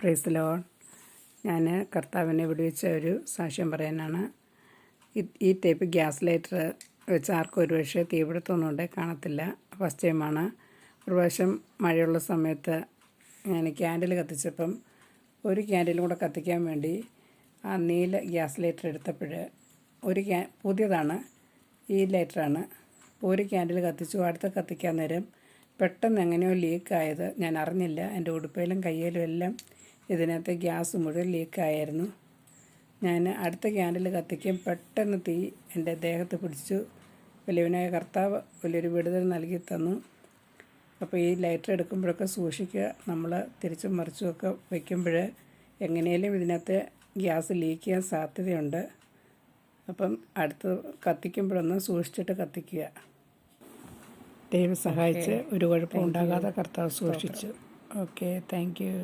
Praise the Lord. ഞാൻ കർത്താവിനെ വിടുവിച്ച ഒരു സാക്ഷ്യം പറയാനാണ്. ഈ ടൈപ്പ് ഗ്യാസ് ലൈറ്റർ വെച്ച് ആർക്കും ഒരു പക്ഷേ തീപിടുത്തമൊന്നും കാണത്തില്ല. ഫസ്റ്റ് ടൈമാണ്. ഒരു പ്രാവശ്യം മഴയുള്ള സമയത്ത് ഞാൻ ക്യാൻഡിൽ കത്തിച്ചപ്പം ഒരു ക്യാൻഡിലും കൂടെ കത്തിക്കാൻ വേണ്ടി ആ നീല ഗ്യാസ് ലൈറ്റർ എടുത്തപ്പോൾ പുതിയതാണ്, ഈ ലൈറ്ററാണ്. ഒരു ക്യാൻഡിൽ കത്തിച്ചു, അടുത്ത കത്തിക്കാൻ നേരം പെട്ടെന്ന് എങ്ങനെയോ ലീക്കായത് ഞാൻ അറിഞ്ഞില്ല. എൻ്റെ ഉടുപ്പയിലും കയ്യിലും എല്ലാം ഇതിനകത്ത് ഗ്യാസ് മുഴുവൻ ലീക്കായിരുന്നു. ഞാൻ അടുത്ത ക്യാൻഡിൽ കത്തിക്കും, പെട്ടെന്ന് തീ എൻ്റെ ദേഹത്ത് പിടിച്ചു. വലിയവനായ കർത്താവ് വലിയൊരു വിടുതൽ നൽകി തന്നു. അപ്പോൾ ഈ ലൈറ്റർ എടുക്കുമ്പോഴൊക്കെ സൂക്ഷിക്കുക. നമ്മൾ തിരിച്ചും മറിച്ചുമൊക്കെ വയ്ക്കുമ്പോൾ എങ്ങനെയും ഇതിനകത്ത് ഗ്യാസ് ലീക്ക് ചെയ്യാൻ സാധ്യതയുണ്ട്. അപ്പം അടുത്ത് കത്തിക്കുമ്പോഴൊന്ന് സൂക്ഷിച്ചിട്ട് കത്തിക്കുക. ദൈവം സഹായിച്ച് ഒരു കുഴപ്പം ഉണ്ടാകാതെ കർത്താവ് സൂക്ഷിച്ചു. Okay, thank you.